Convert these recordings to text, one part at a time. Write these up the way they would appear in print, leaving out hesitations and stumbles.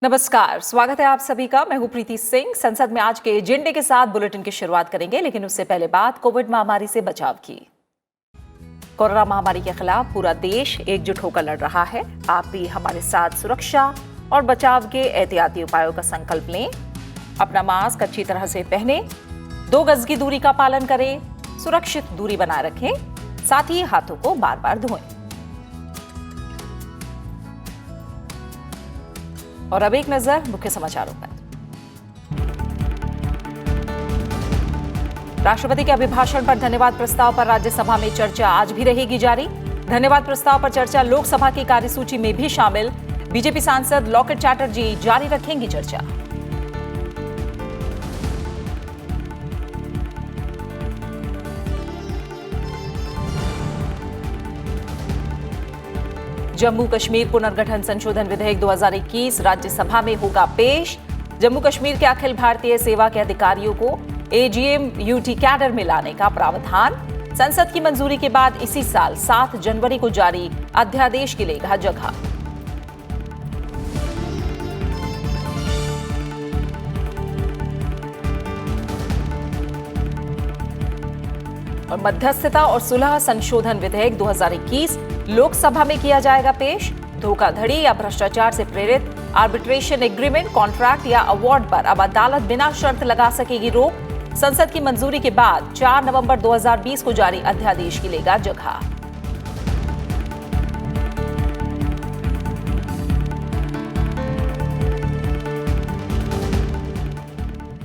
नमस्कार, स्वागत है आप सभी का। मैं हूं प्रीति सिंह। संसद में आज के एजेंडे के साथ बुलेटिन की शुरुआत करेंगे, लेकिन उससे पहले बात कोविड महामारी से बचाव की। कोरोना महामारी के खिलाफ पूरा देश एकजुट होकर लड़ रहा है। आप भी हमारे साथ सुरक्षा और बचाव के एहतियाती उपायों का संकल्प लें। अपना मास्क अच्छी तरह से पहने, 2 गज की दूरी का पालन करें, सुरक्षित दूरी बनाए रखें, साथ ही हाथों को बार बार धोएं। और अब एक नजर मुख्य समाचारों पर। राष्ट्रपति के अभिभाषण पर धन्यवाद प्रस्ताव पर राज्यसभा में चर्चा आज भी रहेगी जारी। धन्यवाद प्रस्ताव पर चर्चा लोकसभा की कार्यसूची में भी शामिल। बीजेपी सांसद लॉकेट चैटर्जी जारी रखेंगी चर्चा। जम्मू कश्मीर पुनर्गठन संशोधन विधेयक 2021 राज्यसभा में होगा पेश। जम्मू कश्मीर के अखिल भारतीय सेवा के अधिकारियों को एजीएम यूटी कैडर में लाने का प्रावधान। संसद की मंजूरी के बाद इसी साल 7 जनवरी को जारी अध्यादेश की लेगा जगह। और मध्यस्थता और सुलह संशोधन विधेयक 2021 लोकसभा में किया जाएगा पेश। धोखाधड़ी या भ्रष्टाचार से प्रेरित आर्बिट्रेशन एग्रीमेंट, कॉन्ट्रैक्ट या अवार्ड पर अब अदालत बिना शर्त लगा सकेगी रोक। संसद की मंजूरी के बाद 4 नवंबर 2020 को जारी अध्यादेश की लेगा जगह।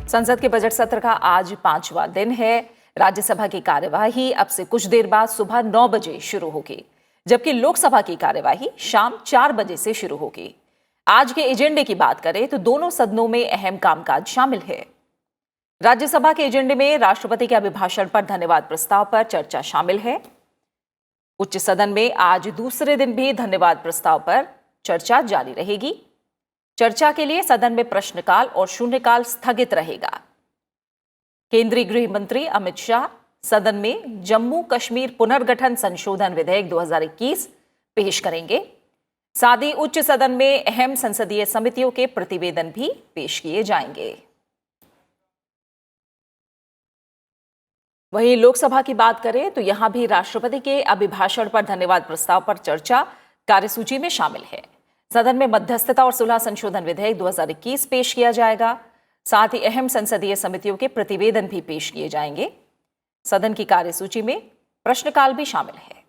संसद के बजट सत्र का आज 5वां दिन है। राज्यसभा की कार्यवाही अब से कुछ देर बाद सुबह 9 बजे शुरू होगी, जबकि लोकसभा की कार्यवाही शाम 4 बजे से शुरू होगी। आज के एजेंडे की बात करें तो दोनों सदनों में अहम कामकाज शामिल है। राज्यसभा के एजेंडे में राष्ट्रपति के अभिभाषण पर धन्यवाद प्रस्ताव पर चर्चा शामिल है। उच्च सदन में आज दूसरे दिन भी धन्यवाद प्रस्ताव पर चर्चा जारी रहेगी। चर्चा के लिए सदन में प्रश्नकाल और शून्यकाल स्थगित रहेगा। केंद्रीय गृह मंत्री अमित शाह सदन में जम्मू कश्मीर पुनर्गठन संशोधन विधेयक 2021 पेश करेंगे। साथ ही उच्च सदन में अहम संसदीय समितियों के प्रतिवेदन भी पेश किए जाएंगे। वहीं लोकसभा की बात करें तो यहां भी राष्ट्रपति के अभिभाषण पर धन्यवाद प्रस्ताव पर चर्चा कार्यसूची में शामिल है। सदन में मध्यस्थता और सुलह संशोधन विधेयक 2021 पेश किया जाएगा। साथ ही अहम संसदीय समितियों के प्रतिवेदन भी पेश किए जाएंगे। सदन की कार्यसूची में प्रश्नकाल भी शामिल है।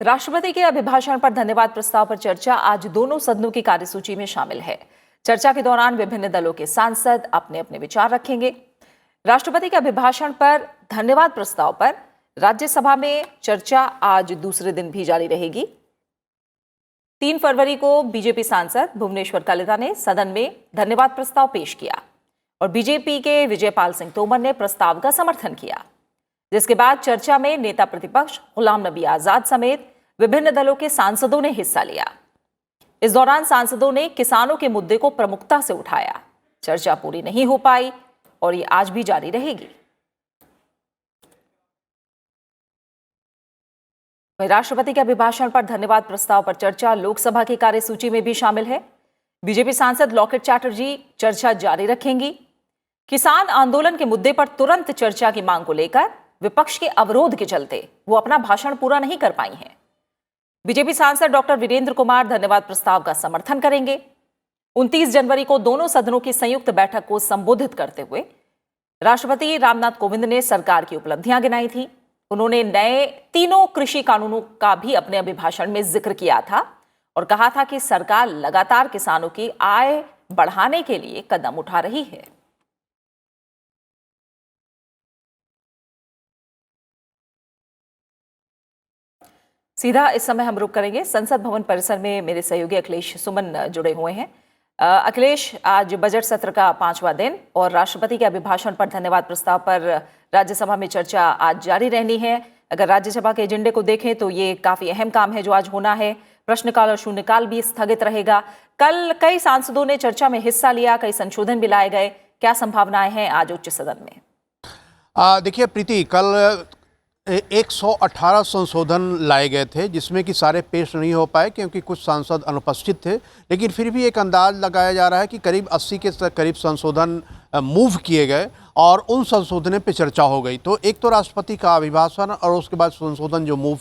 राष्ट्रपति के अभिभाषण पर धन्यवाद प्रस्ताव पर चर्चा आज दोनों सदनों की कार्यसूची में शामिल है। चर्चा के दौरान विभिन्न दलों के सांसद अपने अपने विचार रखेंगे। राष्ट्रपति के अभिभाषण पर धन्यवाद प्रस्ताव पर राज्यसभा में चर्चा आज दूसरे दिन भी जारी रहेगी। 3 फरवरी को बीजेपी सांसद भुवनेश्वर कलिता ने सदन में धन्यवाद प्रस्ताव पेश किया और बीजेपी के विजयपाल सिंह तोमर ने प्रस्ताव का समर्थन किया, जिसके बाद चर्चा में नेता प्रतिपक्ष गुलाम नबी आजाद समेत विभिन्न दलों के सांसदों ने हिस्सा लिया। इस दौरान सांसदों ने किसानों के मुद्दे को प्रमुखता से उठाया। चर्चा पूरी नहीं हो पाई और ये आज भी जारी रहेगी। राष्ट्रपति के अभिभाषण पर धन्यवाद प्रस्ताव पर चर्चा लोकसभा की कार्यसूची में भी शामिल है। बीजेपी सांसद लॉकेट चैटर्जी चर्चा जारी रखेंगी। किसान आंदोलन के मुद्दे पर तुरंत चर्चा की मांग को लेकर विपक्ष के अवरोध के चलते वो अपना भाषण पूरा नहीं कर पाई हैं। बीजेपी सांसद डॉक्टर वीरेंद्र कुमार धन्यवाद प्रस्ताव का समर्थन करेंगे। 29 जनवरी को दोनों सदनों की संयुक्त बैठक को संबोधित करते हुए राष्ट्रपति रामनाथ कोविंद ने सरकार की उपलब्धियां गिनाई थी। उन्होंने नए 3 कृषि कानूनों का भी अपने अभिभाषण में जिक्र किया था और कहा था कि सरकार लगातार किसानों की आय बढ़ाने के लिए कदम उठा रही है। सीधा इस समय हम रुक करेंगे संसद भवन परिसर में। मेरे सहयोगी अखिलेश सुमन जुड़े हुए हैं। अखिलेश, आज बजट सत्र का 5वां दिन और राष्ट्रपति के अभिभाषण पर धन्यवाद प्रस्ताव पर राज्यसभा में चर्चा आज जारी रहनी है। अगर राज्यसभा के एजेंडे को देखें तो ये काफी अहम काम है जो आज होना है। प्रश्नकाल और शून्यकाल भी स्थगित रहेगा। कल कई सांसदों ने चर्चा में हिस्सा लिया, कई संशोधन भी लाए गए। क्या संभावनाएं हैं आज उच्च सदन में? देखिए प्रीति, कल 118 संशोधन लाए गए थे, जिसमें कि सारे पेश नहीं हो पाए क्योंकि कुछ सांसद अनुपस्थित थे। लेकिन फिर भी एक अंदाज लगाया जा रहा है कि करीब 80 के करीब संशोधन मूव किए गए और उन संशोधनों पे चर्चा हो गई। तो एक तो राष्ट्रपति का अभिभाषण और उसके बाद संशोधन जो मूव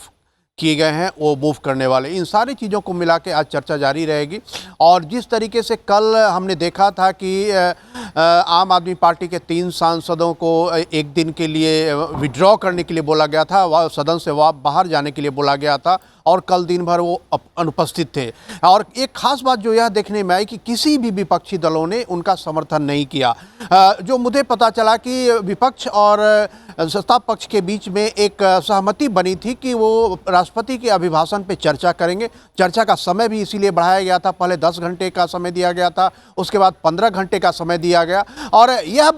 किए गए हैं वो मूव करने वाले, इन सारी चीज़ों को मिला के आज चर्चा जारी रहेगी। और जिस तरीके से कल हमने देखा था कि आम आदमी पार्टी के 3 सांसदों को एक दिन के लिए विड्रॉ करने के लिए बोला गया था, सदन से बाहर जाने के लिए बोला गया था और कल दिन भर वो अनुपस्थित थे। और एक खास बात जो यह देखने में आई कि किसी भी विपक्षी दलों ने उनका समर्थन नहीं किया। जो मुझे पता चला कि विपक्ष और सत्ता पक्ष के बीच में एक सहमति बनी थी कि वो राष्ट्रपति के अभिभाषण पे चर्चा करेंगे। चर्चा का समय भी इसीलिए बढ़ाया गया था, पहले 10 घंटे का समय दिया गया था, उसके बाद 15 घंटे का समय दिया गया। और यह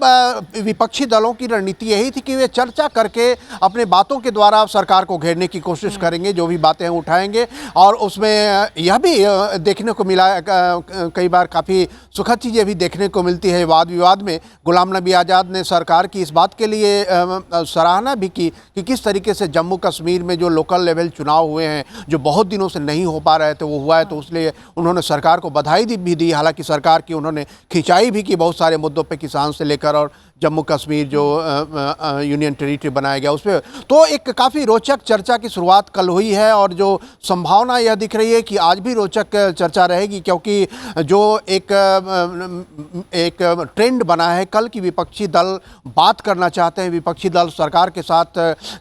विपक्षी दलों की रणनीति यही थी कि वे चर्चा करके अपने बातों के द्वारा सरकार को घेरने की कोशिश करेंगे, जो भी बातें उठाएंगे। और उसमें यह भी देखने को मिला, कई बार काफ़ी सुखद चीज़ें भी देखने को मिलती है वाद विवाद में। गुलाम नबी आज़ाद ने सरकार की इस बात के लिए सराहना भी की कि किस तरीके से जम्मू कश्मीर में जो लोकल लेवल चुनाव हुए हैं, जो बहुत दिनों से नहीं हो पा रहे थे, वो हुआ है। तो इसलिए उन्होंने सरकार को बधाई भी दी। हालांकि सरकार की उन्होंने खिंचाई भी की बहुत सारे मुद्दों पे, किसान से लेकर और जम्मू कश्मीर जो यूनियन टेरिटरी बनाया गया उस पर। तो एक काफ़ी रोचक चर्चा की शुरुआत कल हुई है और जो संभावना यह दिख रही है कि आज भी रोचक चर्चा रहेगी, क्योंकि जो एक ट्रेंड बना है कल की विपक्षी दल बात करना चाहते हैं, विपक्षी दल सरकार के साथ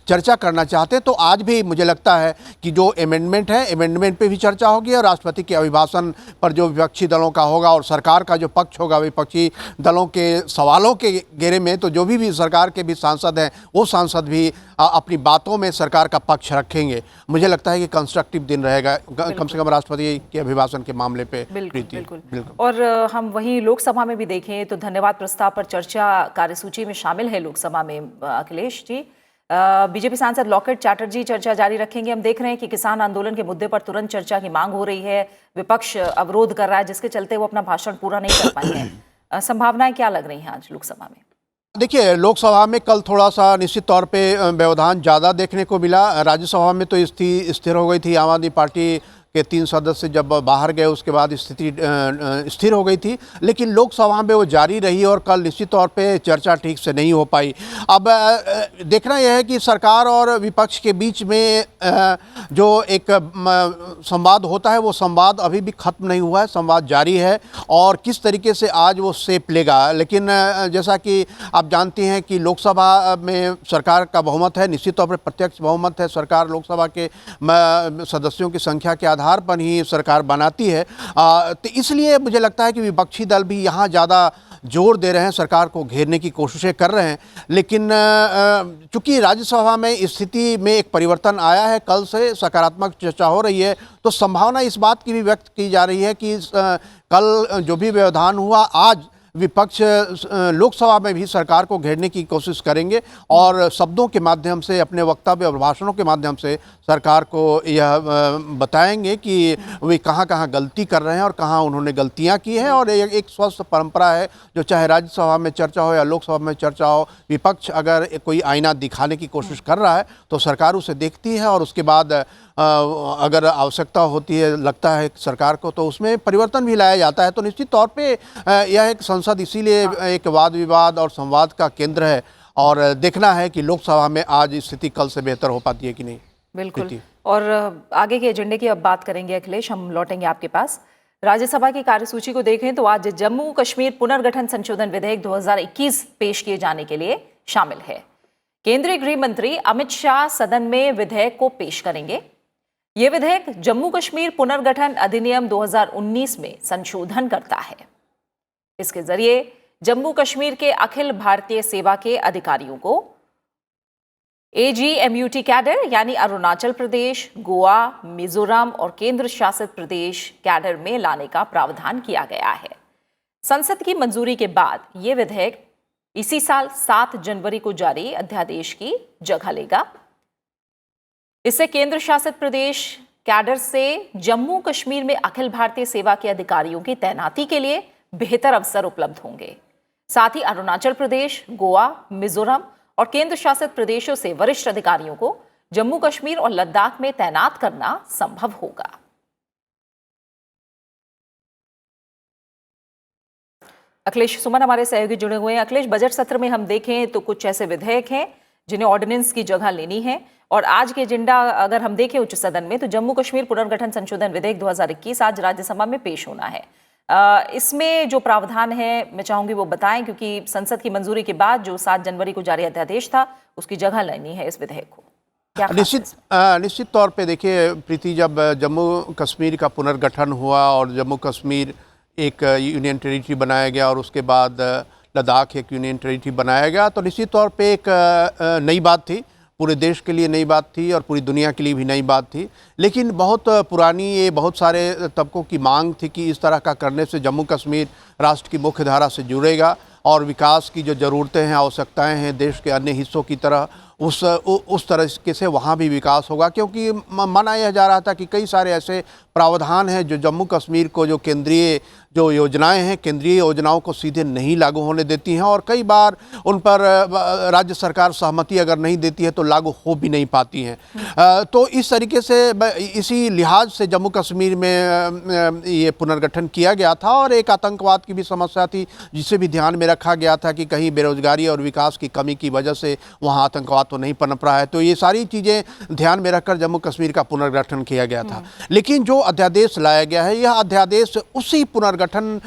चर्चा करना चाहते हैं। तो आज भी मुझे लगता है कि जो अमेंडमेंट है, अमेंडमेंट पे भी चर्चा होगी और राष्ट्रपति के अभिभाषण पर जो विपक्षी दलों का होगा और सरकार का जो पक्ष होगा विपक्षी दलों के सवालों के घेरे में, तो जो भी सरकार के भी सांसद हैं वो सांसद भी अपनी बातों में सरकार का पक्ष रखेंगे। मुझे लगता है कि कंस्ट्रक्टिव दिन रहेगा, कम से कम राष्ट्रपति के अभिभाषण के मामले पे। बिल्कुल। और हम वहीं लोकसभा में भी देखें तो धन्यवाद प्रस्ताव पर चर्चा कार्यसूची में शामिल है लोकसभा में। अखिलेश जी, बीजेपी सांसद लॉकेट चैटर्जी चर्चा जारी रखेंगे। हम देख रहे हैं कि किसान आंदोलन के मुद्दे पर तुरंत चर्चा की मांग हो रही है, विपक्ष अवरोध कर रहा है, जिसके चलते वो अपना भाषण पूरा नहीं कर पाए हैं। संभावनाएं क्या लग रही हैं आज लोकसभा में? देखिए, लोकसभा में कल थोड़ा सा निश्चित तौर पे व्यवधान ज़्यादा देखने को मिला। राज्यसभा में तो स्थिर हो गई थी, आम आदमी पार्टी के 3 सदस्य जब बाहर गए उसके बाद स्थिति स्थिर हो गई थी। लेकिन लोकसभा में वो जारी रही और कल निश्चित तौर पे चर्चा ठीक से नहीं हो पाई। अब देखना यह है कि सरकार और विपक्ष के बीच में जो एक संवाद होता है वो संवाद अभी भी खत्म नहीं हुआ है, संवाद जारी है और किस तरीके से आज वो शेप लेगा। लेकिन जैसा कि आप जानती हैं कि लोकसभा में सरकार का बहुमत है, निश्चित तौर पर प्रत्यक्ष बहुमत है। सरकार लोकसभा के सदस्यों की संख्या के आधार पर ही सरकार बनाती है। तो इसलिए मुझे लगता है कि विपक्षी दल भी यहाँ ज़्यादा जोर दे रहे हैं, सरकार को घेरने की कोशिशें कर रहे हैं। लेकिन चूंकि राज्यसभा में स्थिति में एक परिवर्तन आया है, कल से सकारात्मक चर्चा हो रही है, तो संभावना इस बात की भी व्यक्त की जा रही है कि कल जो भी व्यवधान हुआ, आज विपक्ष लोकसभा में भी सरकार को घेरने की कोशिश करेंगे और शब्दों के माध्यम से, अपने वक्तव्य और भाषणों के माध्यम से सरकार को यह बताएंगे कि वे कहाँ कहाँ गलती कर रहे हैं और कहाँ उन्होंने गलतियाँ की हैं। और एक स्वस्थ परंपरा है, जो चाहे राज्यसभा में चर्चा हो या लोकसभा में चर्चा हो, विपक्ष अगर कोई आईना दिखाने की कोशिश कर रहा है तो सरकार उसे देखती है और उसके बाद अगर आवश्यकता होती है, लगता है सरकार को, तो उसमें परिवर्तन भी लाया जाता है। तो निश्चित तौर पे यह एक संसद इसीलिए एक वाद विवाद और संवाद का केंद्र है और देखना है कि लोकसभा में आज स्थिति कल से बेहतर हो पाती है कि नहीं। बिल्कुल। और आगे के एजेंडे की अब बात करेंगे अखिलेश, हम लौटेंगे आपके पास। राज्यसभा की कार्यसूची को देखें तो आज जम्मू कश्मीर पुनर्गठन संशोधन विधेयक 2021 पेश किए जाने के लिए शामिल है। केंद्रीय गृह मंत्री अमित शाह सदन में विधेयक को पेश करेंगे। यह विधेयक जम्मू कश्मीर पुनर्गठन अधिनियम 2019 में संशोधन करता है। इसके जरिए जम्मू कश्मीर के अखिल भारतीय सेवा के अधिकारियों को AGMUT कैडर यानी अरुणाचल प्रदेश, गोवा, मिजोरम और केंद्र शासित प्रदेश कैडर में लाने का प्रावधान किया गया है। संसद की मंजूरी के बाद यह विधेयक इसी साल 7 जनवरी को जारी अध्यादेश की जगह लेगा। इससे केंद्र शासित प्रदेश कैडर से जम्मू कश्मीर में अखिल भारतीय सेवा के अधिकारियों की तैनाती के लिए बेहतर अवसर उपलब्ध होंगे। साथ ही अरुणाचल प्रदेश, गोवा, मिजोरम और केंद्र शासित प्रदेशों से वरिष्ठ अधिकारियों को जम्मू कश्मीर और लद्दाख में तैनात करना संभव होगा। अखिलेश सुमन हमारे सहयोगी जुड़े हुए हैं। अखिलेश, बजट सत्र में हम देखें तो कुछ ऐसे विधेयक हैं जिन्हें ऑर्डिनेंस की जगह लेनी है, और आज के एजेंडा अगर हम देखें उच्च सदन में तो जम्मू कश्मीर पुनर्गठन संशोधन विधेयक 2021 आज राज्यसभा में पेश होना है। इसमें जो प्रावधान है मैं चाहूंगी वो बताएं, क्योंकि संसद की मंजूरी के बाद जो 7 जनवरी को जारी अध्यादेश था उसकी जगह लेनी है इस विधेयक को। क्या निश्चित तौर पे देखिए प्रीति, जब जम्मू कश्मीर का पुनर्गठन हुआ और जम्मू कश्मीर एक यूनियन टेरिटरी बनाया गया और उसके बाद लद्दाख एक यूनियन टेरिटरी बनाया गया, तो निश्चित तौर पे एक नई बात थी, पूरे देश के लिए नई बात थी और पूरी दुनिया के लिए भी नई बात थी। लेकिन बहुत पुरानी ये बहुत सारे तबकों की मांग थी कि इस तरह का करने से जम्मू कश्मीर राष्ट्र की मुख्य धारा से जुड़ेगा और विकास की जो ज़रूरतें हैं, आवश्यकताएं हैं देश के अन्य हिस्सों की तरह उस तरीके से वहाँ भी विकास होगा। क्योंकि माना यह जा रहा था कि कई सारे ऐसे प्रावधान हैं जो जम्मू कश्मीर को जो केंद्रीय जो योजनाएं हैं, केंद्रीय योजनाओं को सीधे नहीं लागू होने देती हैं और कई बार उन पर राज्य सरकार सहमति अगर नहीं देती है तो लागू हो भी नहीं पाती हैं। तो इस तरीके से इसी लिहाज से जम्मू कश्मीर में ये पुनर्गठन किया गया था और एक आतंकवाद की भी समस्या थी जिसे भी ध्यान में रखा गया था कि कहीं बेरोजगारी और विकास की कमी की वजह से वहाँ आतंकवाद तो नहीं पनप रहा है। तो ये सारी चीज़ें ध्यान में रखकर जम्मू कश्मीर का पुनर्गठन किया गया था। लेकिन जो अध्यादेश लाया गया है, यह अध्यादेश उसी पुनर्गठन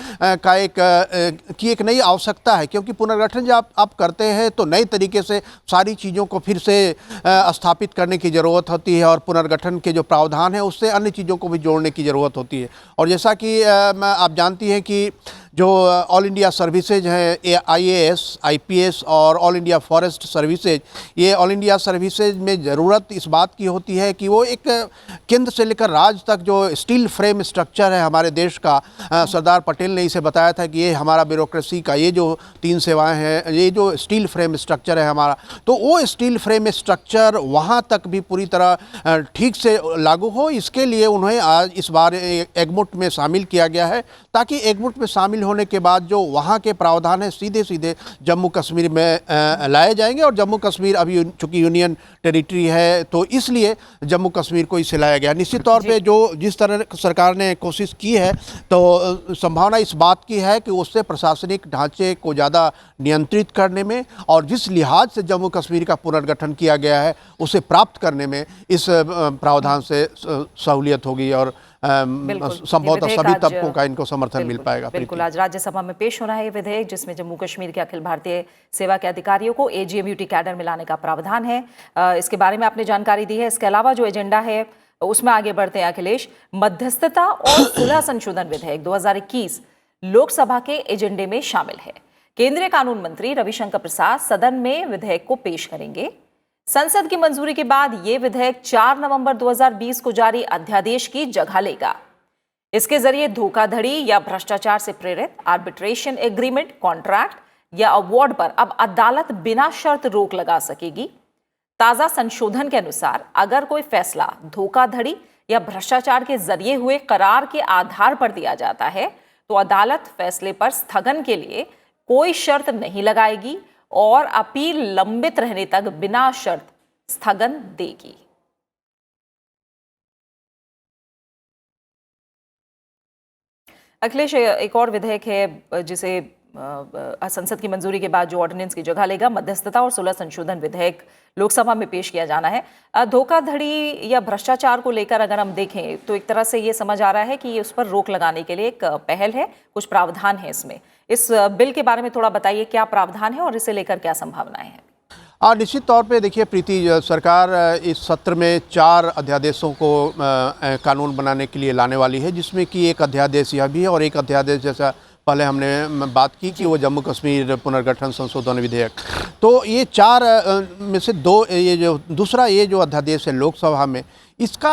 का एक नई आवश्यकता है, क्योंकि पुनर्गठन जब आप करते हैं तो नए तरीके से सारी चीज़ों को फिर से स्थापित करने की ज़रूरत होती है और पुनर्गठन के जो प्रावधान है उससे अन्य चीज़ों को भी जोड़ने की ज़रूरत होती है। और जैसा कि आप जानती हैं कि जो ऑल इंडिया सर्विसेज हैं, IAS, IPS और ऑल इंडिया फॉरेस्ट सर्विसेज, ये ऑल इंडिया सर्विसेज में ज़रूरत इस बात की होती है कि वो एक केंद्र से लेकर राज्य तक जो स्टील फ्रेम स्ट्रक्चर है हमारे देश का, सरदार पटेल ने इसे बताया था कि ये हमारा ब्यूरोक्रेसी का ये जो 3 सेवाएं हैं, ये जो स्टील फ्रेम स्ट्रक्चर है हमारा, तो वो स्टील फ्रेम स्ट्रक्चर वहाँ तक भी पूरी तरह ठीक से लागू हो, इसके लिए उन्हें आज इस बार एगमुट में शामिल किया गया है, ताकि एगमुट में शामिल होने के बाद जो वहाँ के प्रावधान है सीधे सीधे जम्मू कश्मीर में लाए जाएंगे। और जम्मू कश्मीर अभी चूंकि यूनियन टेरिटरी है तो इसलिए जम्मू कश्मीर को इसे लाया गया। निश्चित तौर पे जो जिस तरह सरकार ने कोशिश की है तो संभावना इस बात की है कि उससे प्रशासनिक ढांचे को ज़्यादा नियंत्रित करने में और जिस लिहाज से जम्मू कश्मीर का पुनर्गठन किया गया है उसे प्राप्त करने में इस प्रावधान से सहूलियत होगी और संभवतः सभी तबकों का इनको समर्थन मिल पाएगा। बिल्कुल, आज राज्यसभा में पेश होना है ये विधेयक जिसमें जम्मू कश्मीर के अखिल भारतीय सेवा के अधिकारियों को AGMUT कैडर में लाने का प्रावधान है। इसके बारे में आपने जानकारी दी है। इसके अलावा जो एजेंडा है उसमें आगे बढ़ते हैं अखिलेश। मध्यस्थता और सुलह संशोधन विधेयक 2021 लोकसभा के एजेंडे में शामिल है। केंद्रीय कानून मंत्री रविशंकर प्रसाद सदन में विधेयक को पेश करेंगे। संसद की मंजूरी के बाद यह विधेयक 4 नवंबर 2020 को जारी अध्यादेश की जगह लेगा। इसके जरिए धोखाधड़ी या भ्रष्टाचार से प्रेरित आर्बिट्रेशन एग्रीमेंट, कॉन्ट्रैक्ट या अवार्ड पर अब अदालत बिना शर्त रोक लगा सकेगी। ताजा संशोधन के अनुसार अगर कोई फैसला धोखाधड़ी या भ्रष्टाचार के जरिए हुए करार के आधार पर दिया जाता है तो अदालत फैसले पर स्थगन के लिए कोई शर्त नहीं लगाएगी और अपील लंबित रहने तक बिना शर्त स्थगन देगी। अखिलेश, एक और विधेयक है जिसे संसद की मंजूरी के बाद जो ऑर्डिनेंस की जगह लेगा, मध्यस्थता और सुलह संशोधन विधेयक लोकसभा में पेश किया जाना है। धोखाधड़ी या भ्रष्टाचार को लेकर अगर हम देखें तो एक तरह से ये समझ आ रहा है कि ये उस पर रोक लगाने के लिए एक पहल है, कुछ प्रावधान है इसमें। इस बिल के बारे में थोड़ा बताइए, क्या प्रावधान है और इसे लेकर क्या संभावनाएं हैं? निश्चित तौर पे देखिए प्रीति, सरकार इस सत्र में 4 अध्यादेशों को कानून बनाने के लिए लाने वाली है, जिसमें कि एक अध्यादेश यह भी है और एक अध्यादेश जैसा पहले हमने बात की कि वो जम्मू कश्मीर पुनर्गठन संशोधन विधेयक। तो ये 4 में से 2, ये जो दूसरा ये जो अध्यादेश है लोकसभा में, इसका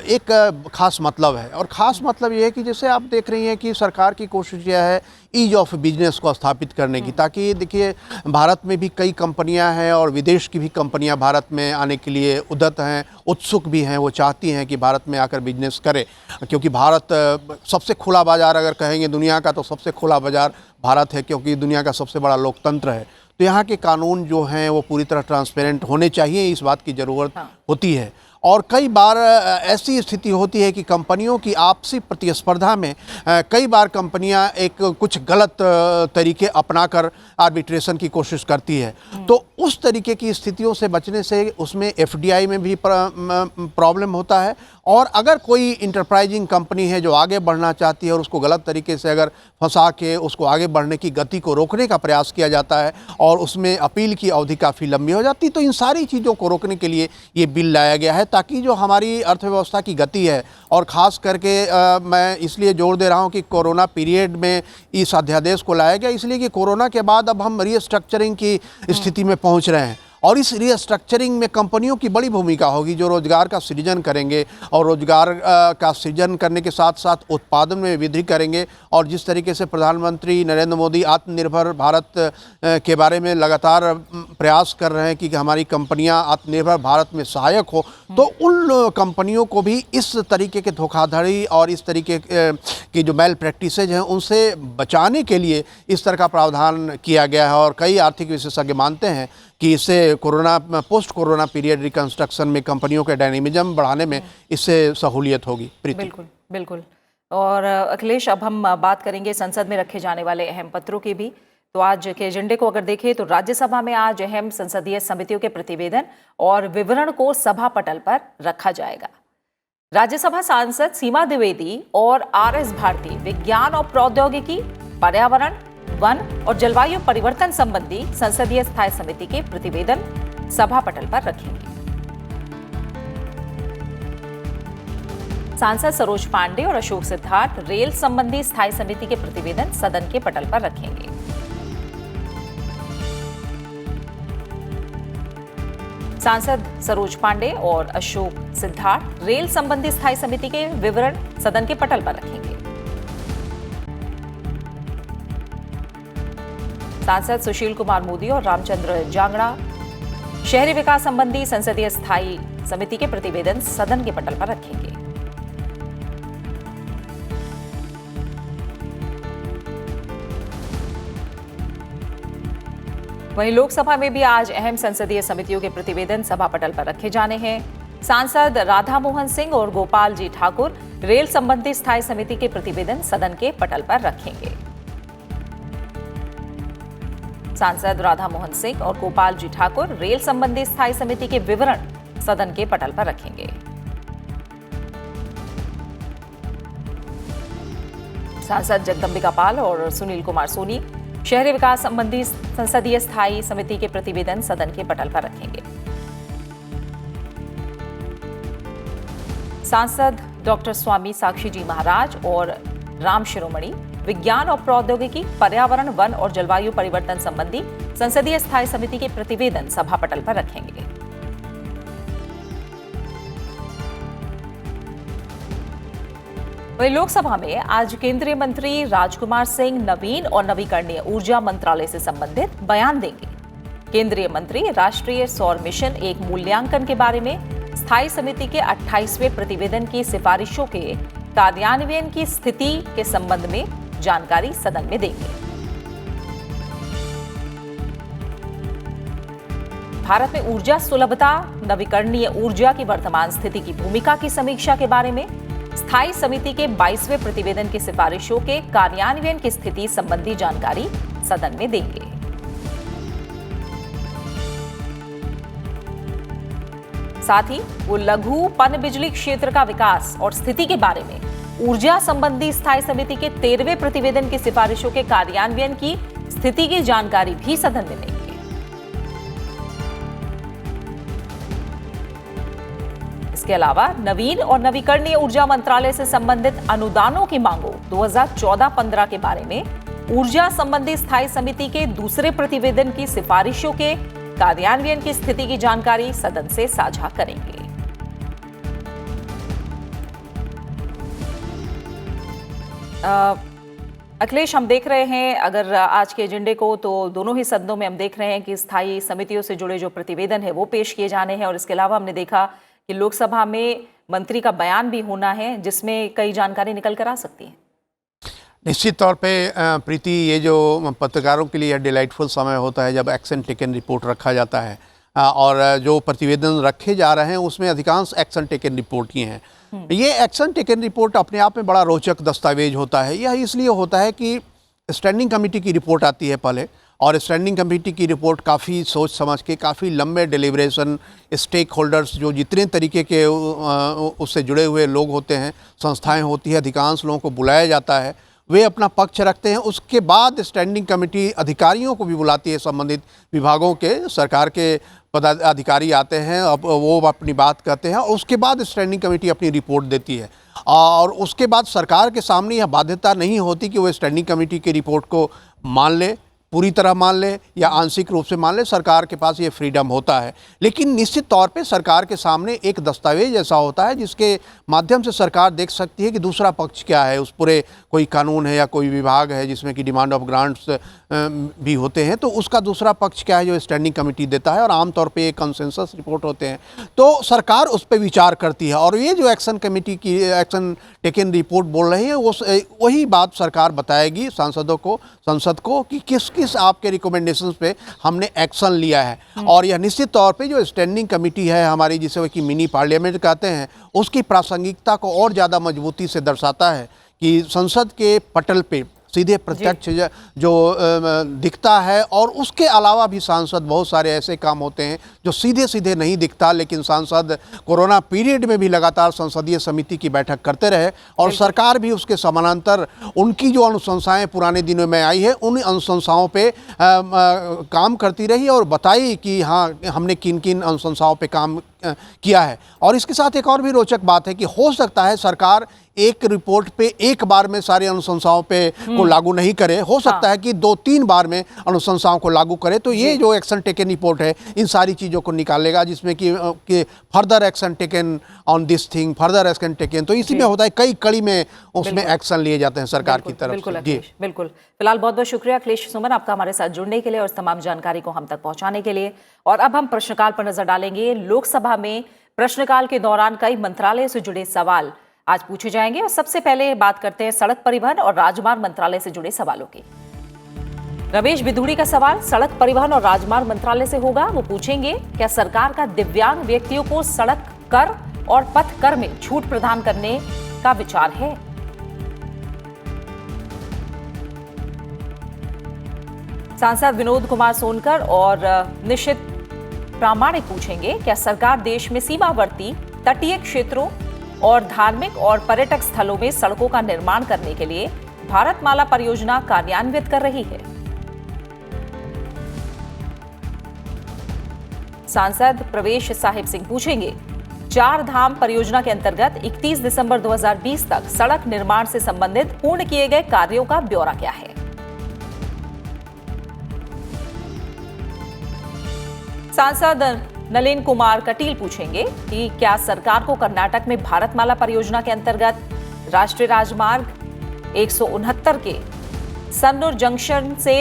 एक खास मतलब है और ख़ास मतलब ये है कि जैसे आप देख रही हैं कि सरकार की कोशिश यह है ईज ऑफ बिजनेस को स्थापित करने की, ताकि देखिए भारत में भी कई कंपनियां हैं और विदेश की भी कंपनियां भारत में आने के लिए उद्यत हैं, उत्सुक भी हैं, वो चाहती हैं कि भारत में आकर बिजनेस करें, क्योंकि भारत सबसे खुला बाज़ार अगर कहेंगे दुनिया का तो सबसे खुला बाज़ार भारत है, क्योंकि दुनिया का सबसे बड़ा लोकतंत्र है। तो यहाँ के कानून जो हैं वो पूरी तरह ट्रांसपेरेंट होने चाहिए, इस बात की ज़रूरत होती है। और कई बार ऐसी स्थिति होती है कि कंपनियों की आपसी प्रतिस्पर्धा में कई बार कंपनियां एक कुछ गलत तरीके अपनाकर आर्बिट्रेशन की कोशिश करती है। तो उस तरीके की स्थितियों से बचने से उसमें एफडीआई में भी प्रॉब्लम होता है। और अगर कोई इंटरप्राइजिंग कंपनी है जो आगे बढ़ना चाहती है और उसको गलत तरीके से अगर फंसा के उसको आगे बढ़ने की गति को रोकने का प्रयास किया जाता है और उसमें अपील की अवधि काफ़ी लंबी हो जाती है, तो इन सारी चीज़ों को रोकने के लिए ये बिल लाया गया है, ताकि जो हमारी अर्थव्यवस्था की गति है, और ख़ास करके मैं इसलिए जोर दे रहा हूँ कि कोरोना पीरियड में इस अध्यादेश को लाया गया, इसलिए कि कोरोना के बाद अब हम रीस्ट्रक्चरिंग की स्थिति में पहुँच रहे हैं। और इस रीस्ट्रक्चरिंग में कंपनियों की बड़ी भूमिका होगी, जो रोजगार का सृजन करेंगे और रोजगार का सृजन करने के साथ साथ उत्पादन में वृद्धि करेंगे। और जिस तरीके से प्रधानमंत्री नरेंद्र मोदी आत्मनिर्भर भारत के बारे में लगातार प्रयास कर रहे हैं कि हमारी कंपनियां आत्मनिर्भर भारत में सहायक हो, तो उन कंपनियों को भी इस तरीके के धोखाधड़ी और इस तरीके की जो मैल प्रैक्टिसेज हैं उनसे बचाने के लिए इस तरह का प्रावधान किया गया है। और कई आर्थिक विशेषज्ञ मानते हैं कि इससे पोस्ट कोरोना पीरियड रिकंस्ट्रक्शन में कंपनियों के डायनेमिज्म बढ़ाने में इससे सहूलियत होगी। बिल्कुल बिल्कुल। और अखिलेश, अब हम बात करेंगे संसद में रखे जाने वाले अहम पत्रों की भी। तो आज के एजेंडे को अगर देखें तो राज्यसभा में आज अहम संसदीय समितियों के प्रतिवेदन और विवरण को सभा पटल पर रखा जाएगा। राज्यसभा सांसद सीमा द्विवेदी और आर.एस. भारती विज्ञान और प्रौद्योगिकी, पर्यावरण, वन और जलवायु परिवर्तन संबंधी संसदीय स्थायी समिति के प्रतिवेदन सभा पटल पर रखेंगे। सांसद सरोज पांडे और अशोक सिद्धार्थ रेल संबंधी स्थायी समिति के प्रतिवेदन सदन के पटल पर रखेंगे। सांसद सरोज पांडे और अशोक सिद्धार्थ रेल संबंधी स्थायी समिति के विवरण सदन के पटल पर रखेंगे। सांसद सुशील कुमार मोदी और रामचंद्र जांगड़ा शहरी विकास संबंधी संसदीय स्थायी समिति के प्रतिवेदन सदन के पटल पर रखेंगे। वहीं लोकसभा में भी आज अहम संसदीय समितियों के प्रतिवेदन सभा पटल पर रखे जाने हैं। सांसद राधा मोहन सिंह और गोपाल जी ठाकुर रेल संबंधी स्थायी समिति के प्रतिवेदन सदन के पटल पर रखेंगे। सांसद राधा मोहन सिंह और गोपाल जी ठाकुर रेल संबंधी स्थायी समिति के विवरण सदन के पटल पर रखेंगे। सांसद जगदम्बिका पाल और सुनील कुमार सोनी शहरी विकास संबंधी संसदीय स्थायी समिति के प्रतिवेदन सदन के पटल पर रखेंगे। सांसद डॉक्टर स्वामी साक्षी जी महाराज और राम शिरोमणि विज्ञान और प्रौद्योगिकी, पर्यावरण, वन और जलवायु परिवर्तन संबंधी संसदीय स्थायी समिति के प्रतिवेदन सभा पटल पर रखेंगे। वहीं लोकसभा में आज केंद्रीय मंत्री राजकुमार सिंह नवीन और नवीकरणीय ऊर्जा मंत्रालय से संबंधित बयान देंगे। केंद्रीय मंत्री राष्ट्रीय सौर मिशन एक मूल्यांकन के बारे में स्थायी समिति के 28वें प्रतिवेदन की सिफारिशों के कार्यान्वयन की स्थिति के संबंध में जानकारी सदन में देंगे। भारत में ऊर्जा सुलभता, नवीकरणीय ऊर्जा की वर्तमान स्थिति की भूमिका की समीक्षा के बारे में स्थायी समिति के 22वें प्रतिवेदन की सिफारिशों के कार्यान्वयन की स्थिति संबंधी जानकारी सदन में देंगे। साथ ही वो लघु पनबिजली क्षेत्र का विकास और स्थिति के बारे में ऊर्जा संबंधी स्थायी समिति के 13वें प्रतिवेदन की सिफारिशों के कार्यान्वयन की स्थिति की जानकारी भी सदन में देंगे। इसके अलावा नवीन और नवीकरणीय ऊर्जा मंत्रालय से संबंधित अनुदानों की मांगों 2014-15 के बारे में ऊर्जा संबंधी स्थायी समिति के दूसरे प्रतिवेदन की सिफारिशों के कार्यान्वयन की स्थिति की जानकारी सदन से साझा करेंगे। अखिलेश, हम देख रहे हैं अगर आज के एजेंडे को, तो दोनों ही सदनों में हम देख रहे हैं कि स्थायी समितियों से जुड़े जो प्रतिवेदन है वो पेश किए जाने हैं। और इसके अलावा हमने देखा कि लोकसभा में मंत्री का बयान भी होना है जिसमें कई जानकारी निकल कर आ सकती है। निश्चित तौर पे प्रीति, ये जो पत्रकारों के लिए यह डिलाइटफुल समय होता है जब एक्शन टेकन रिपोर्ट रखा जाता है, और जो प्रतिवेदन रखे जा रहे हैं उसमें अधिकांश एक्शन टेकन रिपोर्ट ही हैं। ये एक्शन टेकन रिपोर्ट अपने आप में बड़ा रोचक दस्तावेज होता है। यह इसलिए होता है कि स्टैंडिंग कमेटी की रिपोर्ट आती है पहले, और स्टैंडिंग कमेटी की रिपोर्ट काफ़ी सोच समझ के, काफ़ी लंबे डिलीब्रेशन, स्टेक होल्डर्स जो जितने तरीके के उससे जुड़े हुए लोग होते हैं, संस्थाएं होती है, अधिकांश लोगों को बुलाया जाता है, वे अपना पक्ष रखते हैं। उसके बाद स्टैंडिंग कमेटी अधिकारियों को भी बुलाती है, संबंधित विभागों के, सरकार के पदाधिकारी आते हैं, अब वो अपनी बात कहते हैं, और उसके बाद स्टैंडिंग कमेटी अपनी रिपोर्ट देती है। और उसके बाद सरकार के सामने यह बाध्यता नहीं होती कि वो स्टैंडिंग कमेटी की रिपोर्ट को मान ले, पूरी तरह मान ले या आंशिक रूप से मान ले, सरकार के पास ये फ्रीडम होता है। लेकिन निश्चित तौर पे सरकार के सामने एक दस्तावेज ऐसा होता है जिसके माध्यम से सरकार देख सकती है कि दूसरा पक्ष क्या है, उस पूरे कोई कानून है या कोई विभाग है जिसमें कि डिमांड ऑफ ग्रांट्स भी होते हैं, तो उसका दूसरा पक्ष क्या है जो स्टैंडिंग कमेटी देता है, और आमतौर पे एक कंसेंसस रिपोर्ट होते हैं, तो सरकार उस पर विचार करती है। और ये जो एक्शन कमेटी की एक्शन टेकन रिपोर्ट बोल रही है, वही बात सरकार बताएगी सांसदों को, संसद को, कि किस किस आपके रिकमेंडेशंस पे हमने एक्शन लिया है। और यह निश्चित तौर पे जो स्टैंडिंग कमेटी है हमारी, जिसे कि मिनी पार्लियामेंट कहते हैं, उसकी प्रासंगिकता को और ज़्यादा मजबूती से दर्शाता है कि संसद के पटल पे सीधे प्रत्यक्ष जो दिखता है। और उसके अलावा भी सांसद, बहुत सारे ऐसे काम होते हैं जो सीधे सीधे नहीं दिखता, लेकिन सांसद कोरोना पीरियड में भी लगातार संसदीय समिति की बैठक करते रहे, और सरकार भी उसके समानांतर उनकी जो अनुशंसाएं पुराने दिनों में आई है, उन अनुशंसाओं पे काम करती रही और बताई कि हाँ, हमने किन किन अनुशंसाओं पे काम किया है। और इसके साथ एक और भी रोचक बात है कि हो सकता है सरकार एक रिपोर्ट पे एक बार में सारी अनुशंसाओं पे को लागू नहीं करे, हो सकता है कि 2-3 बार में अनुशंसाओं को लागू करे। तो ये जो एक्शन टेकन रिपोर्ट है इन सारी चीज़ों को निकालेगा, जिसमें कि further action taken on this thing, further action taken, तो इसी में होता है कई कड़ी में उसमें एक्शन लिए जाते हैं सरकार की तरफ से। जी बिल्कुल। फिलहाल बहुत बहुत शुक्रिया अखिलेश सुमन आपका हमारे साथ जुड़ने के लिए और इस तमाम जानकारी को हम तक पहुंचाने के लिए। और अब हम प्रश्नकाल पर नजर डालेंगे। लोकसभा में प्रश्नकाल के दौरान कई मंत्रालय से जुड़े सवाल आज पूछे जाएंगे, और सबसे पहले बात करते हैं सड़क परिवहन और राजमार्ग मंत्रालय से जुड़े सवालों की। रमेश बिधूड़ी का सवाल सड़क परिवहन और राजमार्ग मंत्रालय से होगा। वो पूछेंगे, क्या सरकार का दिव्यांग व्यक्तियों को सड़क कर और पथ कर में छूट प्रदान करने का विचार है? सांसद विनोद कुमार सोनकर और निशित प्रामाणिक पूछेंगे, क्या सरकार देश में सीमावर्ती तटीय क्षेत्रों और धार्मिक और पर्यटक स्थलों में सड़कों का निर्माण करने के लिए भारतमाला परियोजना कार्यान्वित कर रही है? सांसद प्रवेश साहिब सिंह पूछेंगे, 4 धाम परियोजना के अंतर्गत 31 दिसंबर 2020 तक सड़क निर्माण से संबंधित पूर्ण किए गए कार्यों का ब्यौरा क्या है? सांसद नलिन कुमार कटील पूछेंगे कि क्या सरकार को कर्नाटक में भारतमाला परियोजना के अंतर्गत राष्ट्रीय राजमार्ग 169 के सन्नूर जंक्शन से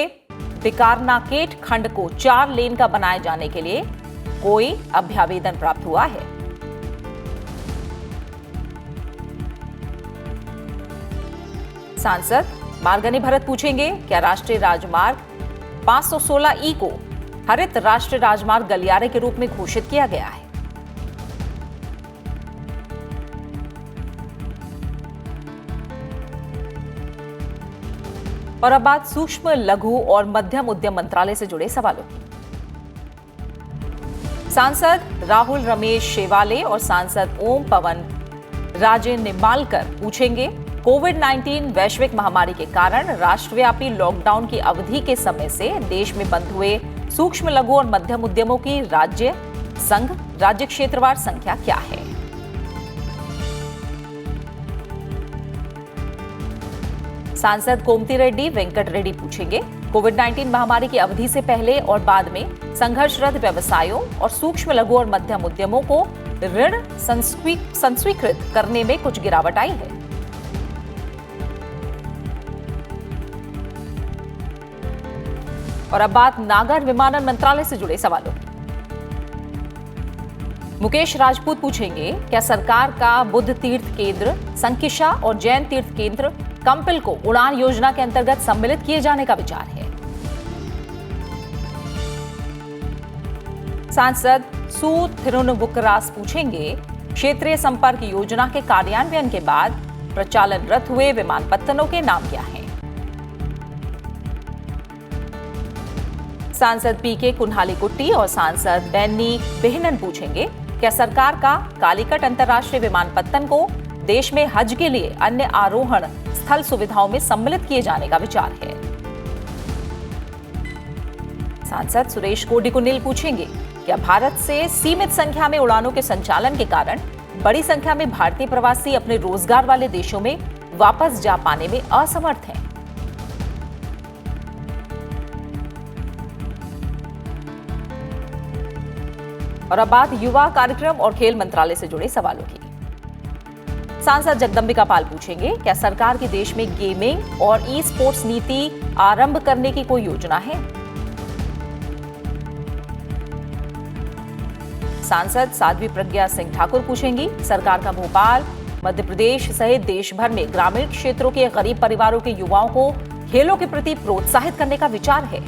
बिकारनाकेट खंड को 4 लेन का बनाए जाने के लिए कोई अभ्यावेदन प्राप्त हुआ है? सांसद मार्गनी भरत पूछेंगे, क्या राष्ट्रीय राजमार्ग 516E को हरित राष्ट्रीय राजमार्ग गलियारे के रूप में घोषित किया गया है? और अब बात सूक्ष्म, लघु और मध्यम उद्यम मंत्रालय से जुड़े सवालों की। सांसद राहुल रमेश शेवाले और सांसद ओम पवन राजे निम्बालकर पूछेंगे, कोविड-19 वैश्विक महामारी के कारण राष्ट्रव्यापी लॉकडाउन की अवधि के समय से देश में बंद हुए सूक्ष्म, लघु और मध्यम उद्यमों की राज्य, संघ, राज्य क्षेत्रवार संख्या क्या है? सांसद कोमती रेड्डी वेंकट रेड्डी पूछेंगे, कोविड-19 महामारी की अवधि से पहले और बाद में संघर्षरत व्यवसायों और सूक्ष्म, लघु और मध्यम उद्यमों को ऋण संस्वीकृत करने में कुछ गिरावट आई है? और अब बात नागर विमानन मंत्रालय से जुड़े सवालों की। मुकेश राजपूत पूछेंगे, क्या सरकार का बुद्ध तीर्थ केंद्र, संकिशा और जैन तीर्थ केंद्र कंपिल को उड़ान योजना के अंतर्गत सम्मिलित किए जाने का विचार है। सांसद सू थिरुनवुकरास पूछेंगे, क्षेत्रीय संपर्क योजना के कार्यान्वयन के बाद प्रचालनरत हुए विमानपत्तनों के नाम क्या हैं? सांसद पीके कुन्हालीकुट्टी और सांसद बेन्नी बेहनन पूछेंगे, क्या सरकार का कालीकट अंतर्राष्ट्रीय विमानपत्तन को देश में हज के लिए अन्य आरोहण स्थल सुविधाओं में सम्मिलित किए जाने का विचार है? सांसद सुरेश कोडिकुनिल पूछेंगे, क्या भारत से सीमित संख्या में उड़ानों के संचालन के कारण बड़ी संख्या में भारतीय प्रवासी अपने रोजगार वाले देशों में वापस जा पाने में असमर्थ हैं? और अब बात युवा कार्यक्रम और खेल मंत्रालय से जुड़े सवालों की। सांसद जगदंबिका पाल पूछेंगे, क्या सरकार की देश में गेमिंग और ई स्पोर्ट्स नीति आरंभ करने की कोई योजना है? सांसद साध्वी प्रज्ञा सिंह ठाकुर पूछेंगी, सरकार का भोपाल, मध्य प्रदेश सहित देश भर में ग्रामीण क्षेत्रों के गरीब परिवारों के युवाओं को खेलों के प्रति प्रोत्साहित करने का विचार है?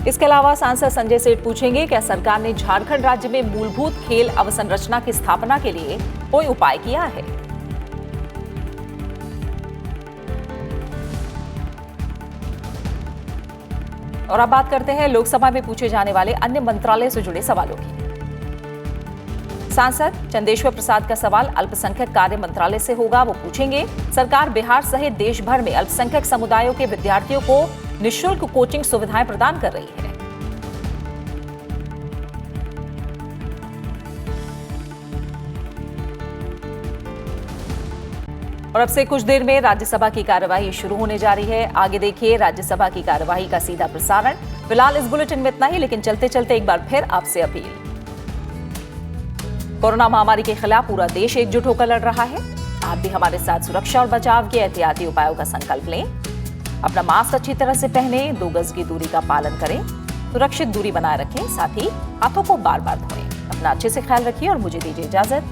इसके अलावा सांसद संजय सेठ पूछेंगे, क्या सरकार ने झारखंड राज्य में मूलभूत खेल अवसंरचना की स्थापना के लिए कोई उपाय किया है? और अब बात करते हैं लोकसभा में पूछे जाने वाले अन्य मंत्रालय से जुड़े सवालों की। सांसद चंदेश्वर प्रसाद का सवाल अल्पसंख्यक कार्य मंत्रालय से होगा। वो पूछेंगे, सरकार बिहार सहित देश भर में अल्पसंख्यक समुदायों के विद्यार्थियों को निःशुल्क कोचिंग सुविधाएं प्रदान कर रही है। और अब से कुछ देर में राज्यसभा की कार्यवाही शुरू होने जा रही है। आगे देखिए राज्यसभा की कार्यवाही का सीधा प्रसारण। फिलहाल इस बुलेटिन में इतना ही, लेकिन चलते चलते एक बार फिर आपसे अपील। कोरोना महामारी के खिलाफ पूरा देश एकजुट होकर लड़ रहा है। आप भी हमारे साथ सुरक्षा और बचाव के एहतियाती उपायों का संकल्प लें। अपना मास्क अच्छी तरह से पहने, 2 गज की दूरी का पालन करें, सुरक्षित दूरी बनाए रखें, साथ ही हाथों को बार बार धोएं। अपना अच्छे से ख्याल रखिए और मुझे दीजिए इजाजत।